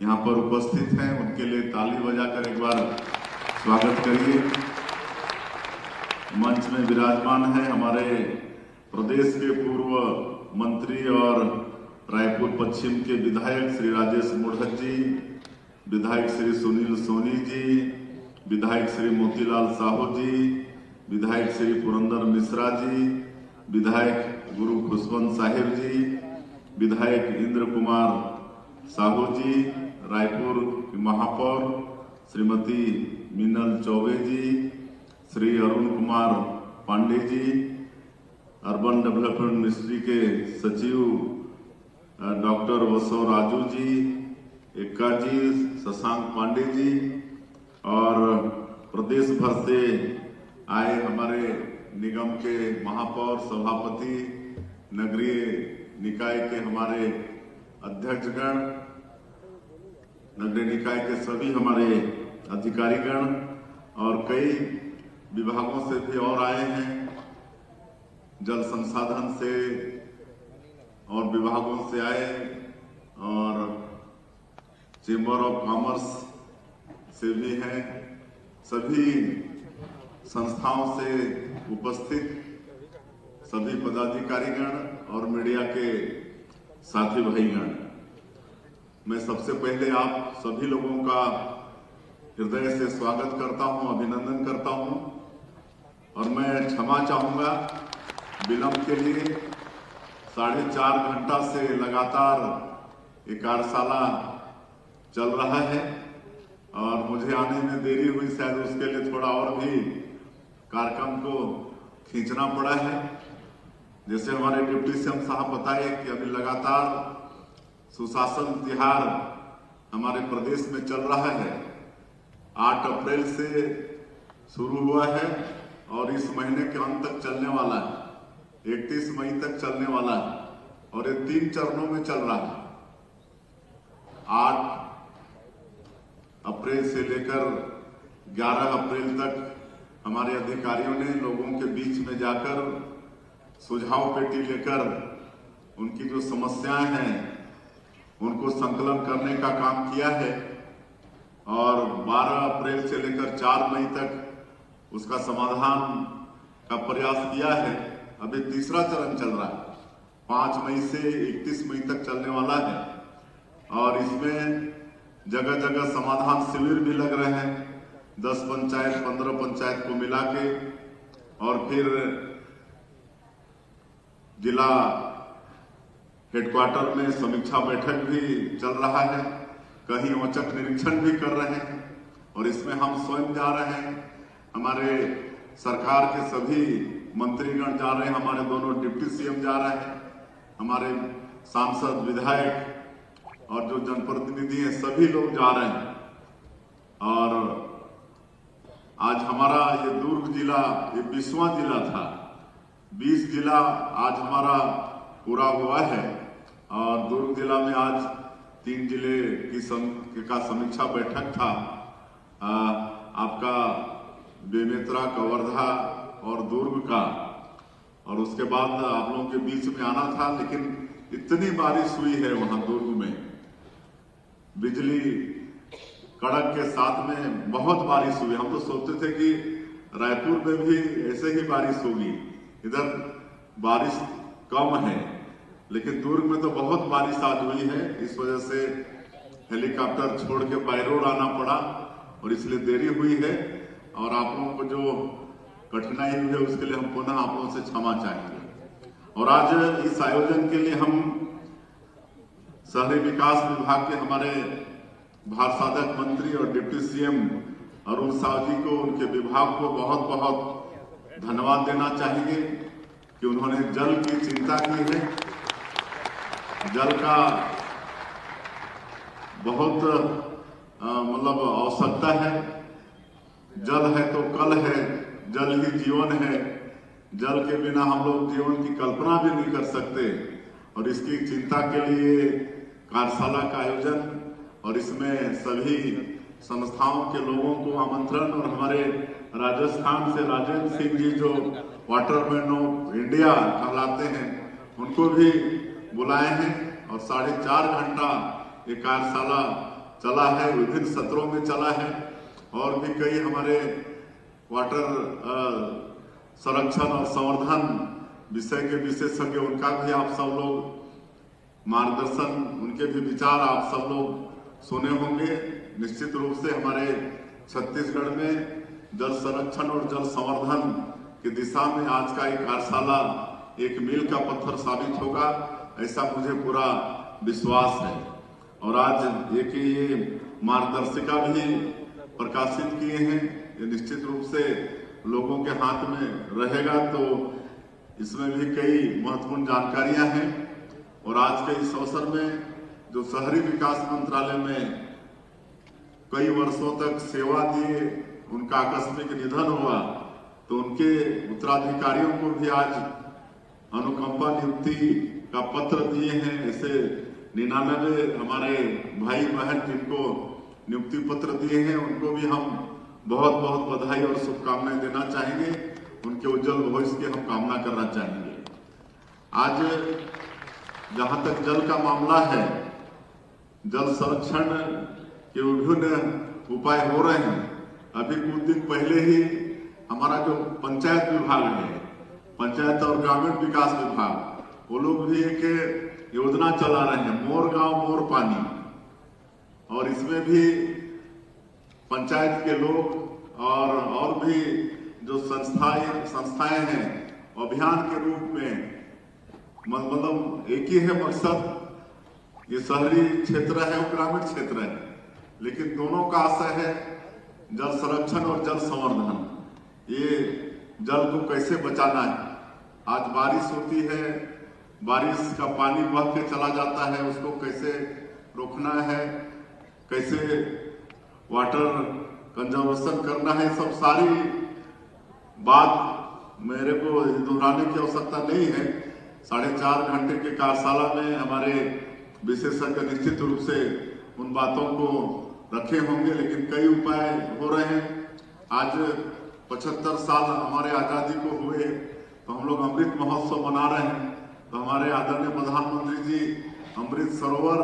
यहाँ पर उपस्थित हैं। उनके लिए ताली बजाकर एक बार स्वागत करिए। मंच में विराजमान है हमारे प्रदेश के पूर्व मंत्री और रायपुर पश्चिम के विधायक श्री राजेश मुढ़त जी, विधायक श्री सुनील सोनी जी, विधायक श्री मोतीलाल साहू जी, विधायक श्री पुरंदर मिश्रा जी, विधायक गुरु खुशवंत साहिब जी, विधायक इंद्र कुमार साहू जी, रायपुर की महापौर श्रीमती मीनल चौबे जी, Shri Arun Kumar Pandey ji, urban development ministry के सचिव डॉक्टर वसव राजू जी, एक्का जी, शशांक पांडे जी और प्रदेश भर से आए हमारे निगम के महापौर, सभापति, नगरीय निकाय के हमारे अध्यक्षगण, नगरीय निकाय के सभी हमारे अधिकारीगण और कई विभागों से भी और आए हैं, जल संसाधन से और विभागों से आए और चेंबर ऑफ कॉमर्स से भी हैं, सभी संस्थाओं से उपस्थित सभी पदाधिकारीगण और मीडिया के साथी भाईगण, मैं सबसे पहले आप सभी लोगों का हृदय से स्वागत करता हूं, अभिनंदन करता हूं और मैं क्षमा चाहूंगा विलंब के लिए। 4.5 घंटा से लगातार ये कार्यशाला चल रहा है और मुझे आने में देरी हुई, शायद उसके लिए थोड़ा और भी कार्यक्रम को खींचना पड़ा है। जैसे हमारे डिप्टी सीएम साहब बताए कि अभी लगातार सुशासन तिहार हमारे प्रदेश में चल रहा है। 8 अप्रैल से शुरू हुआ है और इस महीने के अंत तक चलने वाला है, 31 मई तक चलने वाला है और ये 3 चरणों में चल रहा है। 8 अप्रैल से लेकर 11 अप्रैल तक हमारे अधिकारियों ने लोगों के बीच में जाकर सुझाव पेटी लेकर उनकी जो समस्याएं हैं उनको संकलन करने का काम किया है और 12 अप्रैल से लेकर 4 मई तक उसका समाधान का प्रयास किया है। अभी तीसरा चरण चल रहा है, 5 मई से 31 मई तक चलने वाला है और इसमें जगह जगह समाधान शिविर भी लग रहे हैं, 10 पंचायत 15 पंचायत को मिला के, और फिर जिला हेडक्वार्टर में समीक्षा बैठक भी चल रहा है, कहीं औचक निरीक्षण भी कर रहे हैं और इसमें हम स्वयं जा रहे हैं, हमारे सरकार के सभी मंत्रीगण जा रहे हैं, हमारे दोनों डिप्टी सीएम जा रहे हैं, हमारे सांसद, विधायक और जो जनप्रतिनिधि हैं सभी लोग जा रहे हैं। और आज हमारा ये दुर्ग जिला ये 20वां जिला था, 20 जिला आज हमारा पूरा हुआ है और दुर्ग जिला में आज 3 जिले का समीक्षा बैठक था। आपका बेमेतरा, कवर्धा और दुर्ग का, और उसके बाद आप लोगों के बीच में आना था, लेकिन इतनी बारिश हुई है वहां दुर्ग में, बिजली कड़क के साथ में बहुत बारिश हुई। हम तो सोचते थे कि रायपुर में भी ऐसे ही बारिश होगी, इधर बारिश कम है, लेकिन दुर्ग में तो बहुत बारिश आज हुई है। इस वजह से हेलीकॉप्टर छोड़ के बाय रोड आना पड़ा और इसलिए देरी हुई है और आप लोगों को जो कठिनाई हुई है उसके लिए हम पुनः आप लोगों से क्षमा चाहेंगे। और आज इस आयोजन के लिए हम शहरी विकास विभाग के हमारे भारसाधक मंत्री और डिप्टी सीएम अरुण साव जी को, उनके विभाग को बहुत बहुत धन्यवाद देना चाहेंगे कि उन्होंने जल की चिंता की है। जल का बहुत मतलब आवश्यकता है। जल है तो कल है, जल ही जीवन है। जल के बिना हम लोग जीवन की कल्पना भी नहीं कर सकते और इसकी चिंता के लिए कार्यशाला का आयोजन और इसमें सभी संस्थाओं के लोगों को आमंत्रण, और हमारे राजस्थान से राजेंद्र सिंह जी जो वाटरमैन ऑफ इंडिया कहलाते हैं उनको भी बुलाए हैं और 4.5 घंटा ये कार्यशाला चला है, विभिन्न सत्रों में चला है और भी कई हमारे वाटर संरक्षण और संवर्धन विषय के विशेषज्ञ, उनका भी आप सब लोग मार्गदर्शन, उनके भी विचार आप सब लोग सुने होंगे। निश्चित रूप से हमारे छत्तीसगढ़ में जल संरक्षण और जल संवर्धन की दिशा में आज का एक कार्यशाला एक मील का पत्थर साबित होगा, ऐसा मुझे पूरा विश्वास है। और आज एक ये मार्गदर्शिका भी प्रकाशित किए हैं, ये निश्चित रूप से लोगों के हाथ में रहेगा, तो इसमें भी कई महत्वपूर्ण जानकारियां हैं। और आज के इस अवसर में जो शहरी विकास मंत्रालय में कई वर्षों तक सेवा दिए, उनका आकस्मिक निधन हुआ, तो उनके उत्तराधिकारियों को भी आज अनुकंपा नियुक्ति का पत्र दिए हैं। ऐसे 99 हमारे भाई बहन जिनको नियुक्ति पत्र दिए हैं, उनको भी हम बहुत बहुत बधाई और शुभकामनाएं देना चाहेंगे। उनके उज्जवल भविष्य की हम कामना करना चाहेंगे। आज जहां तक जल का मामला है, जल संरक्षण के विभिन्न उपाय हो रहे हैं। अभी कुछ दिन पहले ही हमारा जो पंचायत विभाग है, पंचायत और ग्रामीण विकास विभाग, वो लोग भी एक योजना चला रहे हैं, मोर गांव मोर पानी। और इसमें भी पंचायत के लोग और भी जो संस्थाएं हैं, अभियान के रूप में, मतलब एक ही है मकसद, ये शहरी क्षेत्र है और ग्रामीण क्षेत्र है, लेकिन दोनों का आशय है जल संरक्षण और जल संवर्धन। ये जल को कैसे बचाना है। आज बारिश होती है, बारिश का पानी बह के चला जाता है, उसको कैसे रोकना है, कैसे वाटर कंजर्वेशन करना है, सब सारी बात मेरे को दोहराने की आवश्यकता नहीं है। 4.5 घंटे के कार्यशाला में हमारे विशेषज्ञ निश्चित रूप से उन बातों को रखे होंगे, लेकिन कई उपाय हो रहे हैं। आज 75 साल हमारे आजादी को हुए, तो हम लोग अमृत महोत्सव मना रहे हैं। तो हमारे आदरणीय प्रधानमंत्री जी अमृत सरोवर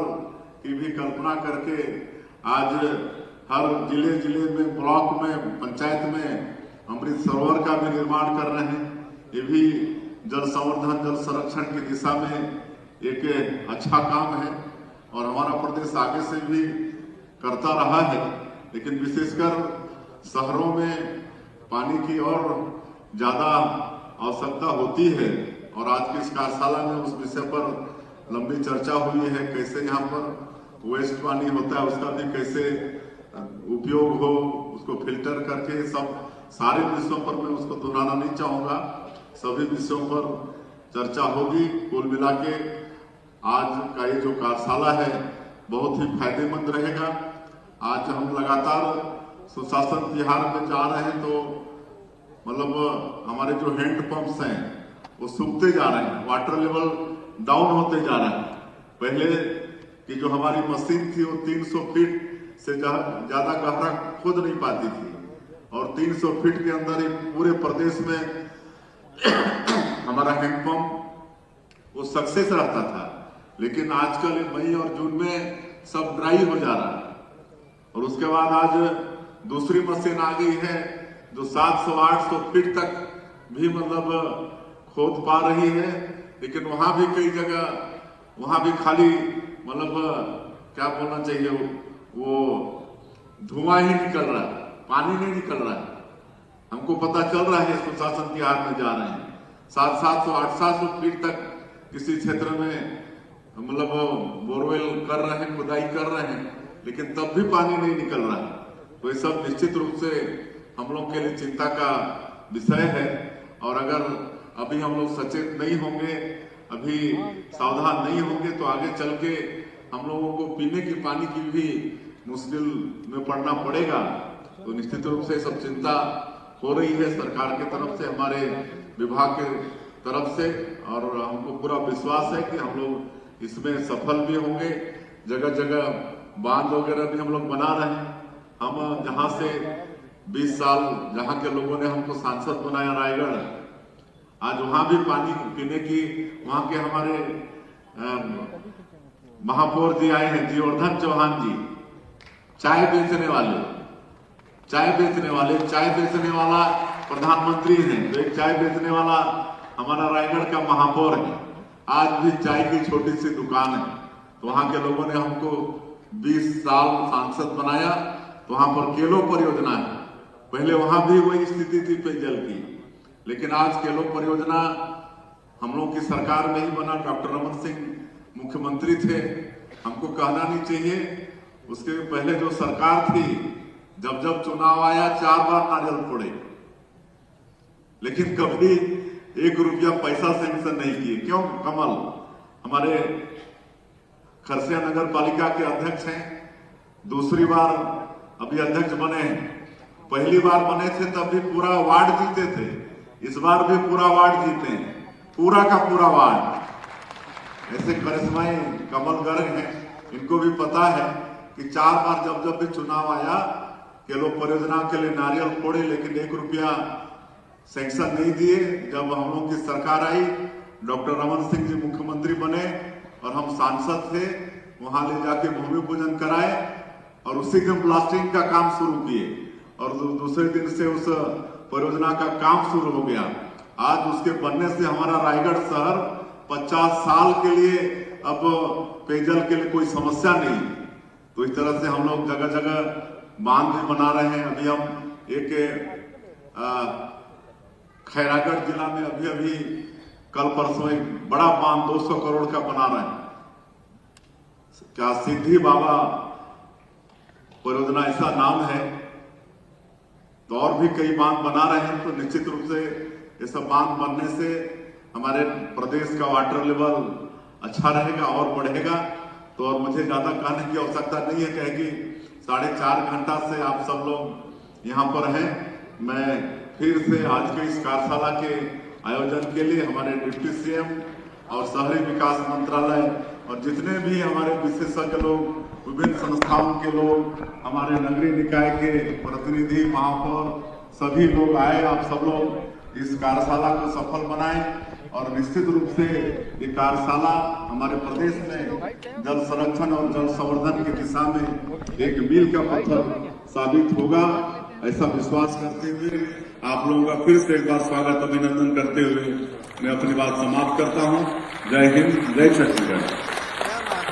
की भी कल्पना करके आज हर जिले में, ब्लॉक में, पंचायत में अमृत सरोवर का भी निर्माण कर रहे हैं। ये भी जल संवर्धन, जल संरक्षण की दिशा में एक अच्छा काम है और हमारा प्रदेश आगे से भी करता रहा है। लेकिन विशेषकर शहरों में पानी की और ज्यादा आवश्यकता होती है और आज की इस कार्यशाला में उस विषय पर लंबी चर्चा हुई है। कैसे यहाँ पर वेस्ट पानी होता है, उसका भी कैसे उपयोग हो, उसको फिल्टर करके, सब सारे विषयों पर मैं उसको दोहराना नहीं चाहूंगा, सभी विषयों पर चर्चा होगी। कुल मिला के आज का ये जो कार्यशाला है बहुत ही फायदेमंद रहेगा। आज हम लगातार सुशासन तिहार में जा रहे हैं, तो मतलब हमारे जो हैंड पंप्स हैं वो सूखते जा रहे हैं, वाटर लेवल डाउन होते जा रहा है। पहले की जो हमारी मशीन थी वो 300 फीट से ज्यादा गहरा खोद नहीं पाती थी और 300 फीट के अंदर ही पूरे प्रदेश में हमारा हैंडपंप वो सक्सेस रहता था। लेकिन आजकल मई और जून में सब ड्राई हो जा रहा है। और उसके बाद आज दूसरी मशीन आ गई है जो 700-800 फीट तक भी मतलब खोद पा रही है। लेकिन वहां भी कई जगह वहां भी खाली मतलब क्या बोलना चाहिए, वो धुआं ही निकल रहा है, पानी नहीं निकल रहा है। हमको पता चल रहा है सुशासन तिहार में जा रहे हैं, 700-800 फीट तक किसी क्षेत्र में मतलब बोरवेल कर रहे हैं, खुदाई कर रहे हैं, लेकिन तब भी पानी नहीं निकल रहा है। तो ये सब निश्चित रूप से हम लोग के लिए चिंता का विषय है। और अगर अभी हम लोग सचेत नहीं होंगे, अभी सावधान नहीं होंगे, तो आगे चल के हम लोगों को पीने की पानी की भी मुश्किल में पड़ना पड़ेगा। तो निश्चित रूप से सब चिंता हो रही है सरकार की तरफ से, हमारे विभाग के तरफ से, और हमको पूरा विश्वास है कि हम लोग इसमें सफल भी होंगे। जगह जगह बांध वगैरह भी हम लोग बना रहे हैं। हम जहां से 20 साल जहां के लोगों ने हमको सांसद बनाया रायगढ़, आज वहां भी पानी पीने की, वहां के हमारे महापौर जी आए हैं, जीवर्धन चौहान जी, चाय बेचने वाला प्रधानमंत्री हैं, तो एक चाय बेचने वाला हमारा रायगढ़ का महापौर है। आज भी चाय की छोटी सी दुकान है। तो वहां के लोगों ने हमको 20 साल सांसद बनाया। तो वहां पर केलो परियोजना है, पहले वहां भी वही स्थिति थी पेयजल की, लेकिन आज केलो परियोजना हम लोग की सरकार में ही बना। डॉक्टर रमन सिंह मुख्यमंत्री थे, हमको कहना नहीं चाहिए, उसके पहले जो सरकार थी जब जब चुनाव आया 4 बार नारियल फोड़े, लेकिन कभी 1 रुपया पैसा सेंक्शन नहीं किए। क्यों? कमल हमारे खरसिया नगर पालिका के अध्यक्ष हैं, दूसरी बार अभी अध्यक्ष बने हैं। पहली बार बने थे तब भी पूरा वार्ड जीते थे, इस बार भी पूरा वार्ड जीते हैं, पूरा का पूरा वार्ड। ऐसे करिश्माई कमल गर्ग हैं, इनको भी पता है कि 4 बार जब जब भी चुनाव आया केलो परियोजना के लिए नारियल फोड़े, लेकिन 1 रुपया सेंक्शन नहीं दिए। जब हम लोग की सरकार आई, डॉक्टर रमन सिंह जी मुख्यमंत्री बने और हम सांसद थे, वहां ले जाके भूमि पूजन कराए और उसी दिन प्लास्टिंग का काम शुरू किए और दूसरे दिन से उस परियोजना का काम शुरू हो गया। आज उसके बनने से हमारा रायगढ़ शहर 50 साल के लिए अब पेयजल के लिए कोई समस्या नहीं। तो इस तरह से हम लोग जगह जगह बांध भी बना रहे हैं। अभी हम एक खैरागढ़ जिला में अभी कल परसों एक बड़ा बांध 200 करोड़ का बना रहे हैं। क्या सिद्धि बाबा परियोजना ऐसा नाम है, तो और भी कई बांध बना रहे हैं। तो निश्चित रूप से ये सब बांध बनने से हमारे प्रदेश का वाटर लेवल अच्छा रहेगा और बढ़ेगा। तो और मुझे ज्यादा कहने की आवश्यकता नहीं है, कहे कि 4.5 घंटा से आप सब लोग यहाँ पर हैं। मैं फिर से आज के इस कार्यशाला के आयोजन के लिए हमारे डिप्टी सीएम और शहरी विकास मंत्रालय और जितने भी हमारे विशेषज्ञ लोग, विभिन्न संस्थाओं के लोग, हमारे नगरीय निकाय के प्रतिनिधि, महापौर, सभी लोग आए। आप सब लोग इस कार्यशाला को सफल बनाएं और निश्चित रूप से ये कार्यशाला हमारे प्रदेश में जल संरक्षण और जल संवर्धन की दिशा में एक मील का पत्थर साबित होगा, ऐसा विश्वास करते हुए आप लोगों का फिर से एक बार स्वागत अभिनंदन करते हुए मैं अपनी बात समाप्त करता हूं। जय हिंद, जय छत्तीसगढ़।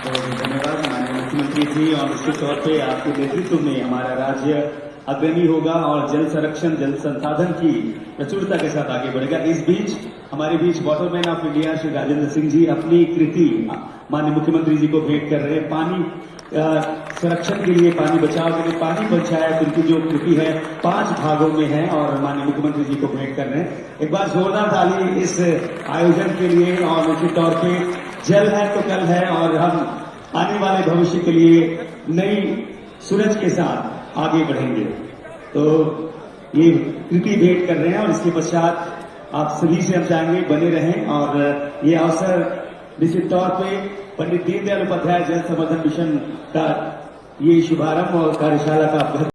बहुत धन्यवाद माननीय मुख्यमंत्री जी। और निश्चित तौर पे आपके नेतृत्व में हमारा राज्य अग्रणी होगा और जल संरक्षण, जल संसाधन की प्रचुरता के साथ आगे बढ़ेगा। इस बीच हमारे बीच waterman of India Shri Rajendra Singh ji अपनी कृति माननीय मुख्यमंत्री जी को भेंट कर रहे हैं। पानी संरक्षण के लिए, पानी बचाव के लिए, पानी बचाया उनकी जो कृति है 5 भागों में है और माननीय मुख्यमंत्री जी को भेंट कर रहे हैं। एक बार जोरदार ताली इस आयोजन के लिए। और निश्चित तौर पे जल है तो कल है और हम आने वाले भविष्य के लिए नई सूरज के साथ आगे बढ़ेंगे। तो ये कृति भेंट कर रहे हैं और इसके पश्चात आप सभी से हम चाहेंगे बने रहें। और ये अवसर निश्चित तौर पे पंडित दीनदयाल उपाध्याय जल संवर्धन मिशन का ये शुभारंभ और कार्यशाला का